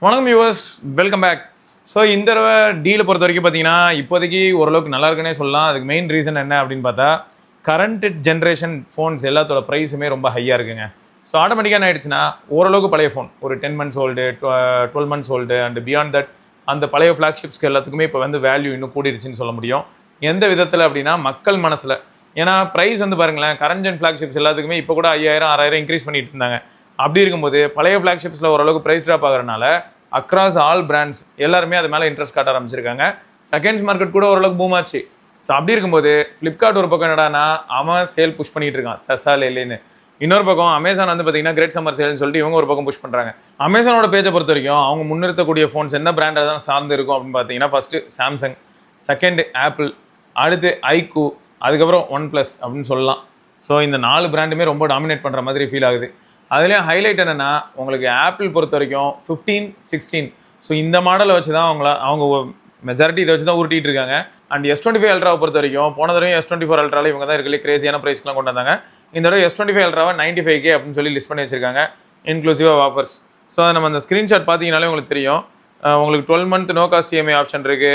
வணக்கம் viewers, welcome back. So இந்த தடவை டீலை பொறுத்த வரைக்கும் பார்த்தீங்கன்னா இப்போதைக்கு ஓரளவுக்கு நல்லா இருக்குன்னே சொல்லலாம். அதுக்கு மெயின் ரீசன் என்ன அப்படின்னு பார்த்தா, கரண்ட் ஜென்ரேஷன் ஃபோன்ஸ் எல்லாத்தோட ப்ரைஸுமே ரொம்ப ஹையாக இருக்குங்க. ஸோ ஆட்டோமேட்டிக்காக என்ன ஆயிடுச்சுன்னா, ஓரளவுக்கு பழைய ஃபோன் ஒரு 10 months old, 12 months old and beyond that அந்த பழைய ஃப்ளாக்ஷிப்ஸ்க்கு எல்லாத்துக்குமே இப்போ வந்து வேல்யூ இன்னும் கூடிருச்சுன்னு சொல்ல முடியும். எந்த விதத்தில் அப்படின்னா, மக்கள் மனசில். ஏன்னா ப்ரைஸ் வந்து பாருங்களேன், கரண்ட் ஜென் ஃப்ளாக்ஷிப்ஸ் எல்லாத்துக்குமே இப்போ கூட 5000 6000 இன்க்ரீஸ் பண்ணிட்டு இருந்தாங்க. அப்படி இருக்கும்போது பழைய ஃப்ளாக்ஷிப்ஸில் ஓரளவுக்கு ப்ரைஸ் ட்ராப் ஆகிறனால அக்ராஸ் ஆல் பிராண்ட்ஸ் எல்லாருமே அது மேலே இன்ட்ரெஸ்ட் காட்ட ஆரம்பிச்சிருக்காங்க. செகண்ட்ஸ் மார்க்கெட் கூட ஓரளவுக்கு பூம் ஆச்சு. ஸோ அப்படி இருக்கும்போது ஃப்ளிப்கார்ட் ஒரு பக்கம் என்னடானா அவன் சேல் புஷ் பண்ணிட்டு இருக்கான் சசால் இல்லைன்னு. இன்னொரு பக்கம் அமேசான் வந்து பார்த்தீங்கன்னா கிரேட் சம்மர் சேல்னு சொல்லிட்டு இவங்க ஒரு பக்கம் புஷ் பண்ணுறாங்க. அமேசானோட பேஜை பொறுத்த வரைக்கும் அவங்க முன்னிறுத்தக்கூடிய ஃபோன்ஸ் என்ன பிராண்டாக தான் சார்ந்து இருக்கும் அப்படின்னு பார்த்தீங்கன்னா, ஃபஸ்ட்டு சாம்சங், செகண்டு ஆப்பிள், அடுத்து ஐக்கூ, அதுக்கப்புறம் ஒன் ப்ளஸ் அப்படின்னு சொல்லலாம். ஸோ இந்த 4 பிராண்டுமே ரொம்ப டாமினேட் பண்ணுற மாதிரி ஃபீல் ஆகுது. அதுலேயும் ஹைலைட் என்னென்னா, உங்களுக்கு ஆப்பிள் பொறுத்த வரைக்கும் 15, 16 ஸோ இந்த மாடலை வச்சு தான் அவங்க மெஜாரிட்டி இதை வச்சு தான் உருட்டிட்டு இருக்காங்க. அண்ட் S25 அல்ட்ராவை பொறுத்த வரைக்கும் போன தடவை S24 அல்ட்ராவில் இவங்க தான் இருக்கலே கிரேசியான ப்ரைஸ்க்குலாம் கொண்டு வந்தாங்க. இந்த தடவை S25 அல்ட்ராவை 95K அப்படின்னு சொல்லி லிஸ்ட் பண்ணி வச்சிருக்காங்க, இன்க்ளூசிவ் ஆஃபர்ஸ். ஸோ அதை நம்ம அந்த ஸ்க்ரீன்ஷாட் பார்த்தீங்கனாலே உங்களுக்கு தெரியும். உங்களுக்கு 12 month no cost EMI option இருக்குது,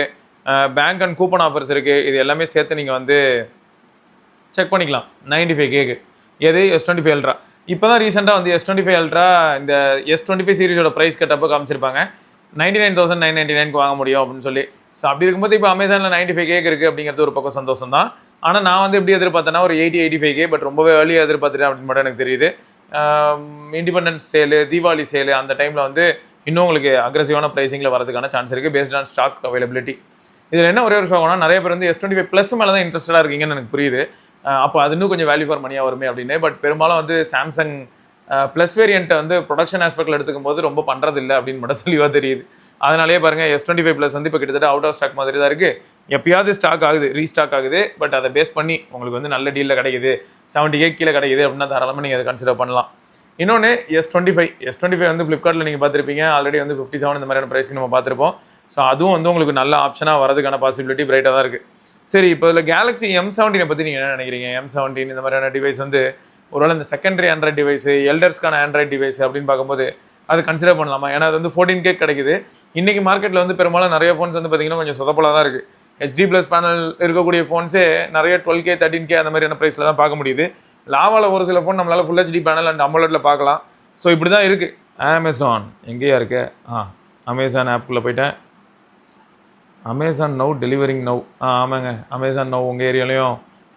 பேங்க் அண்ட் கூப்பன் ஆஃபர்ஸ் இருக்குது. இது எல்லாமே சேர்த்து நீங்கள் வந்து செக் பண்ணிக்கலாம் 95Kக்கு. எது S25 அல்ட்ரா. இப்போ தான் ரீசெண்டாக வந்து S25 அல்ட்ரா இந்த S25 சீரிஸோட ப்ரைஸ் கட்டப்போ காமிச்சிருப்பாங்க 99,999க்கு வாங்க முடியும் அப்படின்னு சொல்லி. ஸோ அப்படி இருக்கும்போது இப்போ அமேசானில் 95K இருக்குது அப்படிங்கிறது ஒரு பக்கம் சந்தோஷம் தான். ஆனால் நான் வந்து எப்படி எதிர்பார்த்தேன்னா ஒரு 85K, பட் ரொம்பவே ஏர்லியாக எதிர்பார்த்துட்டேன் அப்படின்னு மட்டும் எனக்கு தெரியுது. இண்டிபெண்டன்ஸ் சேலு, தீபாவளி சேலு அந்த டைமில் வந்து இன்னும் உங்களுக்கு அக்ரெசிவான ப்ரைஸிங்கில் வரதுக்கான சான்ஸ் இருக்குது பேஸ்ட் ஆன் ஸ்டாக் அவைலபிலிட்டி. இதில் என்ன ஒரே ஒரு ஷோகம்னா, நிறைய பேர் வந்து S25 ப்ளஸ் மேலே தான் இன்ட்ரெஸ்டாக இருக்கீங்கன்னு எனக்கு புரியுது. அப்போ அது இன்னும் கொஞ்சம் வேல்யூ ஃபார் மணியாக வருமே அப்படின்னு. பட் பெரும்பாலும் வந்து சாம்சங் ப்ளஸ் வேரியண்ட்டை வந்து ப்ரொடக்ஷன் ஆஸ்பெக்டில் எடுத்துக்கும் போது ரொம்ப பண்ணுறது இல்லை அப்படின்னு மட்டும் தெளிவாக தெரியுது. அதனாலேயே பாருங்கள், S25 ப்ளஸ் வந்து இப்போ கிட்டத்தட்ட அவுட் ஆஃப் ஸ்டாக் மாதிரி தான் இருக்குது. எப்பயாவது ஸ்டாக் ஆகுது, ரீஸ்டாக் ஆகுது. பட் அதை பேஸ் பண்ணி உங்களுக்கு வந்து நல்ல டீலில் கிடைக்குது, 70K கீழே கிடைக்குது அப்படின்னா தாராளமாக நீங்கள் அதை கன்சிடர் பண்ணலாம். இன்னொன்று S25 வந்து ஃப்ளிப்கார்ட்டில் நீங்கள் பார்த்துருப்பீங்க, ஆல்ரெடி வந்து 57 இந்த மாதிரியான ப்ரைஸ்க்கு நம்ம பார்த்துருப்போம். ஸோ அதுவும் வந்து உங்களுக்கு நல்ல ஆப்ஷனாக வரதுக்கான பாசிபிலிட்டி பிரைட்டாக தான் இருக்குது. சரி, இப்போ இதில் கேலக்ஸி M17 பற்றி நீங்கள் என்ன நினைக்கிறீங்க? M17 இந்த மாதிரியான டிவைஸ் வந்து ஒருவேளை இந்த செகண்டரி ஆண்ட்ராய்ட் டிவைஸு, எல்டர்ஸ்க்கான ஆண்ட்ராய்ட் டிவைஸ் அப்படின்னு பார்க்கும்போது அது கன்சிடர் பண்ணலாமா? ஏன்னா அது வந்து 14K கிடைக்குது. இன்றைக்கி மார்க்கெட்டில் வந்து பெரும்பாலும் நிறைய ஃபோன்ஸ் வந்து பார்த்திங்கன்னா கொஞ்சம் சொதப்பலாக தான் இருக்குது. HD+ பேனல் இருக்கக்கூடிய ஃபோன்ஸே நிறைய 12K 13K அந்த மாதிரியான ப்ரைஸில் தான் பார்க்க முடியுது. லாவாவில் ஒரு சில ஃபோன் நம்மளால் ஃபுல் HD பேனல் அண்ட் AMOLEDல பார்க்கலாம். ஸோ இப்படி தான் இருக்குது. அமேசான் எங்கேயா இருக்கு? அமேசான் ஆப்புக்குள்ளே போயிட்டேன். Amazon now delivering now. ஆமாங்க, அமேசான் நவ் உங்கள் ஏரியாலையும்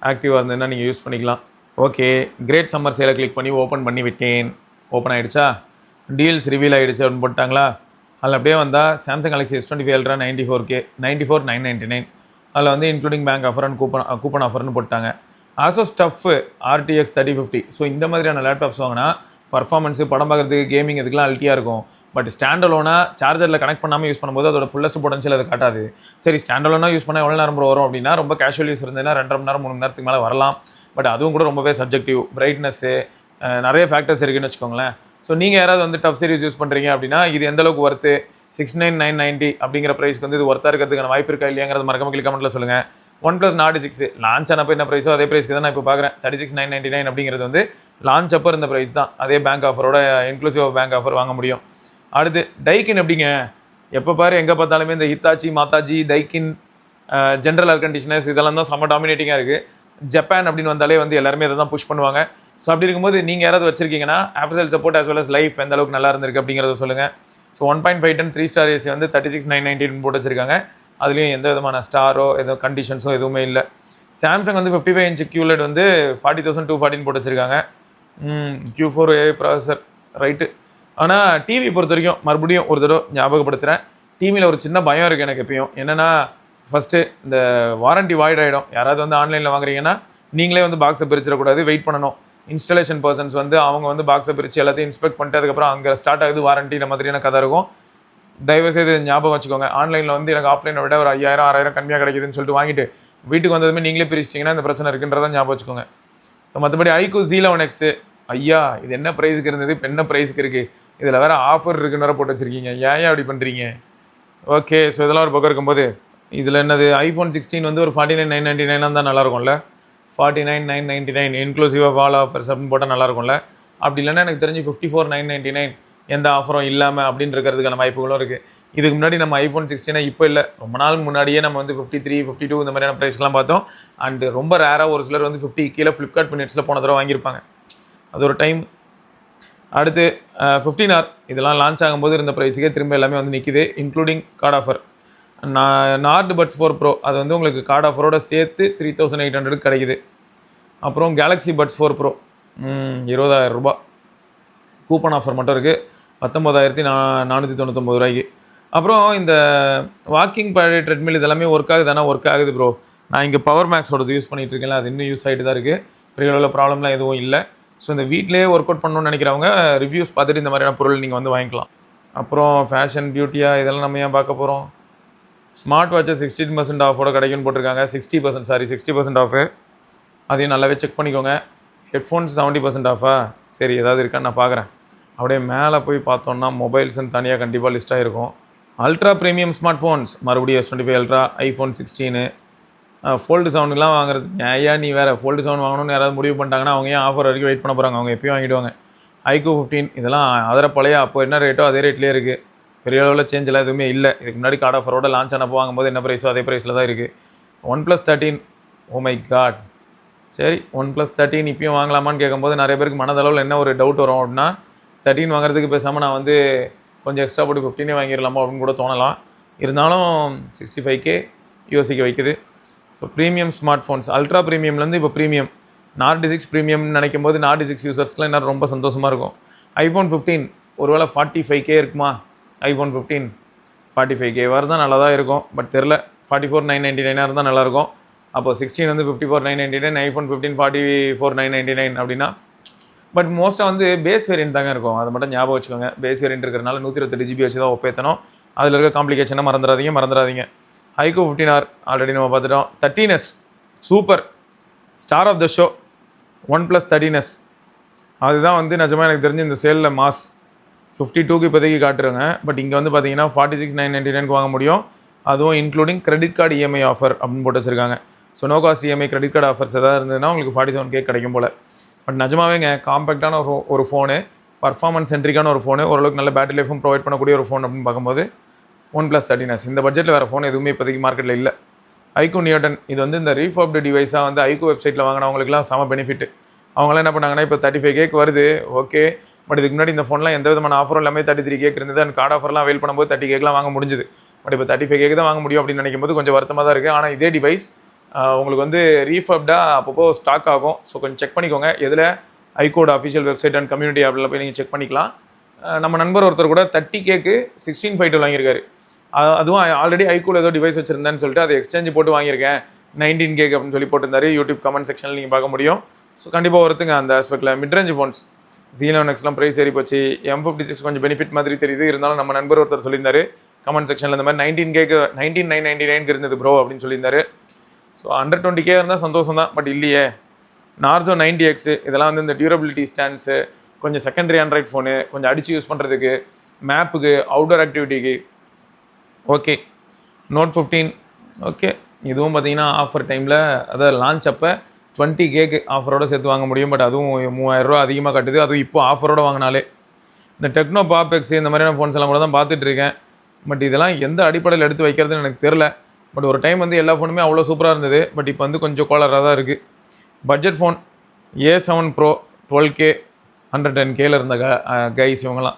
ஆக்டிவாக இருந்ததுன்னா நீங்கள் யூஸ் பண்ணிக்கலாம். ஓகே, கிரேட் சம்மர் சேலை கிளிக் பண்ணி ஓப்பன் பண்ணி விட்டேன். ஓப்பன் ஆகிடுச்சா? டீல்ஸ் ரிவீல் ஆகிடுச்சு அப்படின்னு போட்டாங்களா? அதில் அப்படியே வந்தால் Samsung Galaxy S25 ultra 94K 94,999. அதில் வந்து including bank offer and coupon ஆஃபர்னு போட்டாங்க. Asus tough RTX 3050. ஸோ இந்த மாதிரியான லேப்டாப்ஸ் வாங்கினா பர்ஃபார்மன்ஸு, படம் பார்க்குறதுக்கு, கேமிங் இதுக்கெலாம் அல்ட்டியாக இருக்கும். பட் ஸ்டாண்டலோனாக சார்ஜரில் கனெக்ட் பண்ணாமல் யூஸ் பண்ணும்போது அதோட ஃபுல்லஸ்ட் பொட்டன்ஷியல் அது காட்டாது. சரி, ஸ்டாண்டலோனாக யூஸ் பண்ணால் எவ்வளோ நேரம் வரும் அப்படின்னா, ரொம்ப கேஷுவல் யூஸ் இருந்ததுன்னா 2.5 மணி நேரம் 3 மணி நேரத்துக்கு மேலே வரலாம். பட் அதுவும் கூட ரொம்பவே சப்ஜெக்டிவ். பிரைட்னஸ்ஸு நிறைய ஃபேக்டர்ஸ் இருக்குன்னு வச்சுக்கோங்களேன். ஸோ நீங்கள் யாராவது வந்து டஃப் சீரிஸ் யூஸ் பண்ணுறீங்க அப்படின்னா இது எந்தளவுக்கு ஒர்த்து, 69,990 அப்படிங்கிற ப்ரைஸ்க்கு வந்து இது ஒர்த்தாக இருக்கிறதுக்கான வாய்ப்பு இருக்கா இல்லையாங்கிறது மறக்காம கிளிக் கமெண்ட்டில் சொல்லுங்கள். ஒன் ப்ளஸ் நாட் 6 லான்ச் ஆனப்போ என்ன ப்ரைஸோ அதே ப்ரைஸ்க்கு தான் நான் இப்போ பார்க்குறேன். 36,999 அப்படிங்கிறது வந்து லான்ச் அப்போ இருந்த ப்ரைஸ் தான். அதே பேங்க் ஆஃபரோட இன்க்ளூசிவ் பேங்க் ஆஃபர் வாங்க முடியும். அடுத்து டைக்கின் எப்படிங்க? எப்போ பாரு எங்கே பார்த்தாலுமே இந்த ஹித்தாச்சி, மாதாஜி, டைக்கின், ஜென்ரல் ஏர் கண்டிஷனர்ஸ் இதெல்லாம் தான் செம்ம டாமினேட்டிங்காக இருக்குது. ஜப்பான் அப்படின்னு வந்தாலே வந்து எல்லாருமே இதை தான் புஷ் பண்ணுவாங்க. ஸோ அப்படி இருக்கும்போது நீங்கள் யாராவது வச்சிருக்கீங்கன்னா after sale support as well as life எந்த அளவுக்கு நல்லா இருந்திருக்கு அப்படிங்கிறத சொல்லுங்கள். ஸோ 1.5 ton 3 star AC வந்து 36,990 போட்டு வச்சிருக்காங்க. அதுலேயும் எந்த விதமான ஸ்டாரோ எதோ கண்டிஷன்ஸோ எதுவுமே இல்லை. சாம்சங் வந்து 55 inch QLED வந்து 40,214 போட்டு வச்சுருக்காங்க. Q4A processor right. ஆனால் டிவி பொறுத்த வரைக்கும் மறுபடியும் ஒரு தடவை ஞாபகப்படுத்துகிறேன், டிவியில் ஒரு சின்ன பயம் இருக்குது எனக்கு எப்பயும். என்னென்னா, ஃபஸ்ட்டு இந்த வாரண்ட்டி வாய்ட் ஆகிடும். யாராவது வந்து ஆன்லைனில் வாங்குறீங்கன்னா நீங்களே வந்து பாக்ஸை பிரிச்சிடக்கூடாது, வெயிட் பண்ணணும். இன்ஸ்டாலேஷன் பர்சன்ஸ் வந்து அவங்க வந்து பாக்ஸை பிரித்து எல்லாத்தையும் இன்ஸ்பெக்ட் பண்ணிட்டு அதுக்கப்புறம் அங்கே ஸ்டார்ட் ஆகுது வாரண்ட்டி இந்த மாதிரியான கதை இருக்கும். தயவுசெய்து ஞாபகம் வச்சுக்கோங்க. ஆன்லைனில் வந்து எனக்கு ஆஃப்லைனை விட ஒரு 5000 6000 கம்மியாக கிடைக்குதுன்னு சொல்லிட்டு வாங்கிட்டு வீட்டுக்கு வந்ததுமே நீங்களே பிரிச்சிட்டிங்கன்னா இந்த பிரச்சனை இருக்குன்றதை ஞாபகம் வச்சுக்கோங்க. ஸோ மற்றபடி ஐக்கூ Z11X ஐயா இது என்ன ப்ரைஸுக்கு இருந்தது, இப்போ என்ன ப்ரைஸுக்கு இருக்குது, இதில் வேறு ஆஃபர் இருக்குன்னு வேறு போட்டு வச்சுருக்கீங்க, ஏன் அப்படி பண்ணுறீங்க? ஓகே, ஸோ இதெல்லாம் ஒரு பக்கம் இருக்கும்போது இதில் என்னது iPhone 16 வந்து ஒரு 49,999 தான் நல்லாயிருக்கும்ல. 49,999 இன்க்ளூசிவ் ஆஃப் ஆல் ஆஃபர்ஸ் அப்படின்னு போட்டால் நல்லாயிருக்கும்ல. அப்படி இல்லைன்னா எனக்கு தெரிஞ்சு 54,999 எந்த ஆஃபரும் இல்லாமல் அப்படின்னு இருக்கிறதுக்கான வாய்ப்புகளும் இருக்குது. இதுக்கு முன்னாடி நம்ம ஐஃபோன் 16 இப்போ இல்லை, ரொம்ப நாள் முன்னாடியே நம்ம வந்து 53, 52 இந்த மாதிரியான ப்ரைஸ்லாம் பார்த்தோம். அண்டு ரொம்ப ரேராக ஒரு சிலர் வந்து 50 கீழே ஃப்ளிப்கார்ட் மினிட்ஸில் போன தடவை வாங்கியிருப்பாங்க. அது ஒரு டைம். அடுத்து 15R இதெல்லாம் லான்ச் ஆகும்போது இருந்த ப்ரைஸுக்கே திரும்ப எல்லாமே வந்து நிற்கிது, including card offer. Nord Buds 4 Pro அது வந்து உங்களுக்கு கார்டு ஆஃபரோட சேர்த்து 3800 கிடைக்குது. அப்புறம் கேலக்ஸி பட்ஸ் 4 ப்ரோ 20,000 ரூபா கூப்பன் ஆஃபர் மட்டும் இருக்குது, 19,499 ரூபாய்க்கு. அப்புறம் இந்த வாக்கிங் பேட் ட்ரெட்மில் இதெல்லாமே ஒர்க் ஆகுது, தானே ஒர்க் ஆகுது ப்ரோ. நான் இங்கே பவர் மேக்ஸோடது யூஸ் பண்ணிகிட்டு இருக்கேன், அது இன்னும் யூஸ் ஆகிட்டு தான் இருக்குது, பெரிய அளவில் ப்ராப்ளம்லாம் எதுவும் இல்லை. ஸோ இந்த வீட்டிலேயே ஒர்க் அவுட் பண்ணணும்னு நினைக்கிறவங்க ரிவ்யூஸ் பார்த்துட்டு இந்த மாதிரியான பொருள் நீங்கள் வந்து வாங்கிக்கலாம். அப்புறம் ஃபேஷன் பியூட்டியாக இதெல்லாம் நம்ம ஏன் பார்க்க போகிறோம். ஸ்மார்ட் வாட்சை 16% ஆஃபோட கிடைக்குன்னு போட்டிருக்காங்க. 60% ஆஃபு, அதையும் நல்லாவே செக் பண்ணிக்கோங்க. ஹெட்ஃபோன்ஸ் 70% ஆஃபா, சரி ஏதாவது இருக்கான்னு நான் பார்க்குறேன். அப்படியே மேலே போய் பார்த்தோன்னா மொபைல்ஸ்ன்னு தனியாக கண்டிப்பாக லிஸ்ட்டாக இருக்கும். அல்ட்ரா ப்ரீமியம் ஸ்மார்ட் ஃபோன்ஸ் மறுபடியும் S25 அல்ட்ரா, ஐஃபோன் 16, ஃபோல்டு 7லாம் வாங்குறது. ஏன் நீ வேறு ஃபோல்டு 7 வாங்கணும்னு யாராவது முடிவு பண்ணிட்டாங்கன்னா அவங்க ஏன் ஆஃபர் வரைக்கும் வெயிட் பண்ண போகிறாங்க, அவங்க எப்பயும் வாங்கிடுவாங்க. iQOO 15 இதெல்லாம் அதில் பழைய அப்போ என்ன ரேட்டோ அதே ரேட்லேயே இருக்குது, பெரிய அளவில் சேஞ்ச் எல்லாம் எதுவுமே இல்லை. இதுக்கு முன்னாடி கார்டு ஆஃபரோட லான்ச் ஆனப்போ வாங்கும்போது என்ன ப்ரைஸோ அதே ப்ரைஸில் தான் இருக்குது. OnePlus 13 ஓ மை காட், சரி OnePlus 13 இப்பயும் வாங்கலாமான்னு கேட்கும்போது நிறைய பேருக்கு மனதளவில் என்ன ஒரு டவுட் வரும் அப்படின்னா, 13 வாங்குறதுக்கு பேசாமல் நான் வந்து கொஞ்சம் எக்ஸ்ட்ரா போட்டு 15 வாங்கிடலாமா அப்படின்னு கூட தோணலாம். இருந்தாலும் 65K யோசிக்க வைக்குது. So premium smart phones ultra ப்ரீமியம்லேருந்து இப்போ ப்ரீமியம் நார்டி 6 ப்ரீமியம்னு நினைக்கும் போது நார்டி 6 யூசர்ஸ்க்குலாம் என்ன ரொம்ப சந்தோஷமாக இருக்கும். ஐஃபோன் 15 ஒருவேளை 45K இருக்குமா, ஐஃபோன் 15 45K தான் நல்லா தான் இருக்கும். பட் தெரில, 44,999 இருந்தால் நல்லாயிருக்கும். அப்போ 16 வந்து 54,999, ஐஃபோன் 15 44,999 அப்படின்னா. பட் மோஸ்ட்டாக வந்து பேஸ் வேரியன்ட் தாங்க இருக்கும், அதை மட்டும் ஞாபகம் வச்சுக்கோங்க. பேஸ் வேரியன்ட் இருக்கிறனால 128 GB வச்சு தான் ஒப்பேற்றணும். அதில் இருக்க காம்ப்ளிகேஷனை மறந்துடாதீங்க. iQOO 15R ஆல்ரெடி நம்ம பார்த்துட்டோம். 13s super star of the show, OnePlus 13s அதுதான் வந்து நிஜமாக எனக்கு தெரிஞ்சு இந்த சேலில் மாஸ். 52க்கு இப்போதைக்கு காட்டுருங்க, பட் இங்கே வந்து பார்த்தீங்கன்னா 46,999 வாங்க முடியும். அதுவும் including credit card EMI offer அப்படின்னு போட்டு வச்சுருக்காங்க. So no cost EMI credit card offers எதாவது இருந்ததுன்னா உங்களுக்கு 47K கிடைக்கும் போல். பட் நிஜமாவேங்க காம்பேக்டான ஒரு ஃபோனு, பர்ஃபார்மன்ஸ் சென்ட்ரிக்கான ஒரு ஃபோனு, ஓரளவுக்கு நல்ல பேட்டரி லைஃபும் ப்ரொவைட் பண்ணக்கூடிய ஒரு ஃபோன் அப்படின்னு பார்க்கும்போது OnePlus 13s இந்த பட்ஜெட்டில் வேறு ஃபோன் எதுவுமே இப்போதைக்கு மார்க்கெட்டில் இல்லை. iQOO Neo 10 இது வந்து இந்த ரீஃபர்ப்டு டிவைஸாக வந்து iQOO வெப்சைட்டில் வாங்கினவங்களுக்குலாம் செம பெனிஃபிட். அவங்களாம் என்ன பண்ணாங்கன்னா இப்போ 35K வருது ஓகே, பட் இதுக்கு முன்னாடி இந்த ஃபோன்லாம் எந்த விதமான ஆஃபரும் எல்லாமே 33K இருந்தது. அண்ட் கார்டு ஆஃபர்லாம் அவைல் பண்ணும்போது 30K வாங்க முடிஞ்சுது. பட் இப்போ 35K தான் வாங்க முடியும் அப்படின்னு நினைக்கும் போது கொஞ்சம் வருத்தமாக தான் இருக்குது. ஆனால் இதே டிவைஸ் உங்களுக்கு வந்து ரீஃபர்ப்டாக அப்பப்போ ஸ்டாக் ஆகும். ஸோ கொஞ்சம் செக் பண்ணிக்கோங்க. எதில் iQOO official website and community ஆப்பில் போய் நீங்கள் செக் பண்ணிக்கலாம். நம்ம நண்பர் ஒருத்தர் கூட 30Kக்கு 1652 வாங்கியிருக்காரு. அதுவும் ஆல்ரெடி iQOO ஏதோ டிவைஸ் வச்சுருந்தேன்னு சொல்லிட்டு அதை எக்ஸ்சேஞ்ச் போட்டு வாங்கியிருக்கேன் 19K அப்படின்னு சொல்லி போட்டிருந்தாரு. யூடியூப் கமெண்ட் செக்ஷனில் நீங்கள் பார்க்க முடியும். ஸோ கண்டிப்பாக ஒருத்துங்க அந்த ஆஸ்பெக்டில். மிட்ரேஞ்ச் ஃபோன்ஸ் Z11Xலாம் ப்ரைஸ் ஏறி போச்சு, M56 கொஞ்சம் பெனிஃபிட் மாதிரி தெரியுது. இருந்தாலும் நம்ம நண்பர் ஒருத்தர் சொல்லியிருந்தாரு கமெண்ட் செக்ஷனில் இந்த மாதிரி 19Kக்கு 19,999 இருந்தது ப்ரோ அப்படின்னு சொல்லியிருந்தாரு. ஸோ 120K இருந்தால் சந்தோஷம் தான், பட் இல்லையே. Narzo 90X இதெல்லாம் வந்து இந்த டியூரபிலிட்டி ஸ்டாண்ட்ஸு, கொஞ்சம் செகண்டரி ஆண்ட்ராய்ட் ஃபோனு, கொஞ்சம் அடித்து யூஸ் பண்ணுறதுக்கு, மேப்புக்கு, அவுட்டோர் ஆக்டிவிட்டிக்கு ஓகே. Note 15 ஓகே, இதுவும் பார்த்தீங்கன்னா ஆஃபர் டைமில் அதாவது லான்ச் அப்போ 20Kக்கு ஆஃபரோடு சேர்த்து வாங்க முடியும். பட் அதுவும் 3000 ரூபா அதிகமாக கட்டுது, அதுவும் இப்போ ஆஃபரோடு வாங்கினாலே. இந்த டெக்னோ பாப்எக்ஸ் இந்த மாதிரியான ஃபோன்ஸ் எல்லாம் கூட தான் பார்த்துட்ருக்கேன். பட் இதெல்லாம் எந்த அடிப்படையில் எடுத்து வைக்கிறதுன்னு எனக்கு தெரில. பட் ஒரு டைம் வந்து எல்லா ஃபோனுமே அவ்வளோ சூப்பராக இருந்தது. பட் இப்போ வந்து கொஞ்சம் கோலராக தான் இருக்குது. Budget phone A7 Pro 12K 110Kல இருந்த கைஸ் இவங்கலாம்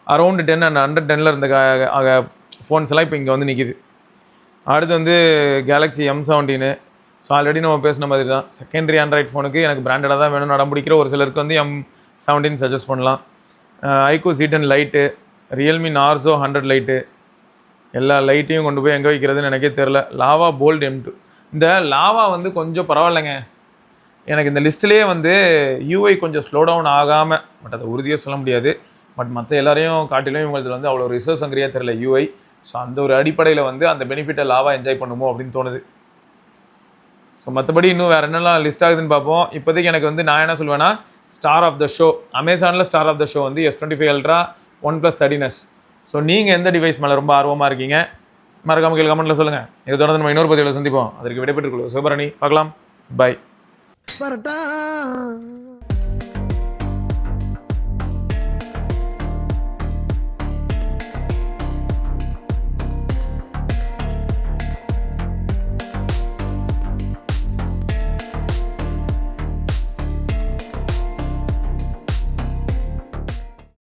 அரௌண்டு 10 அண்ட் 110ல் இருந்த ஃபோன்ஸ் எல்லாம் இப்போ இங்கே வந்து நிற்கிது. அடுத்து வந்து கேலக்ஸி M17. ஸோ ஆல்ரெடி நம்ம பேசின மாதிரி தான், செகண்டரி ஆண்ட்ராய்ட் ஃபோனுக்கு எனக்கு பிராண்டடாக தான் வேணும்னு நடம் பிடிக்கிற ஒரு சிலருக்கு வந்து M17 சஜஸ்ட் பண்ணலாம். iQOO Z10 light, Realme Narzo 100 light, எல்லா லைட்டையும் கொண்டு போய் எங்கே வைக்கிறதுன்னு எனக்கே தெரில. லாவா போல்ட் M2 இந்த லாவா வந்து கொஞ்சம் பரவாயில்லைங்க. எனக்கு இந்த லிஸ்ட்லேயே வந்து யூஐ கொஞ்சம் ஸ்லோ டவுன் ஆகாமல், பட் அதை உறுதியாக சொல்ல முடியாது. பட் மற்ற எல்லாரையும் காட்டிலும் இவங்களுக்கு வந்து அவ்வளோ ரிசர்வ் சங்கரியாக தெரில யூஐ. ஸோ அந்த ஒரு அடிப்படையில் வந்து அந்த பெனிஃபிட்டை லாவா என்ஜாய் பண்ணுமோ அப்படின்னு தோணுது. ஸோ மற்றபடி இன்னும் வேறு என்னெல்லாம் லிஸ்ட் ஆகுதுன்னு பார்ப்போம். இப்போதைக்கு எனக்கு வந்து நான் என்ன சொல்வேன்னா, ஸ்டார் ஆஃப் த ஷோ அமேசானில் ஸ்டார் ஆஃப் த ஷோ வந்து S25 ultra, OnePlus 13s. So நீங்கள் எந்த டிவைஸ் மேலே ரொம்ப ஆர்வமாக இருக்கீங்க மறக்காம கீழே கமெண்ட்டில் சொல்லுங்கள். இதை தொடர்ந்து நம்ம இன்னொரு பதிவில் சந்திப்போம். அதற்கு விடைபெற்றுக் கொள்வோம். சிவபரணி, பார்க்கலாம். பை.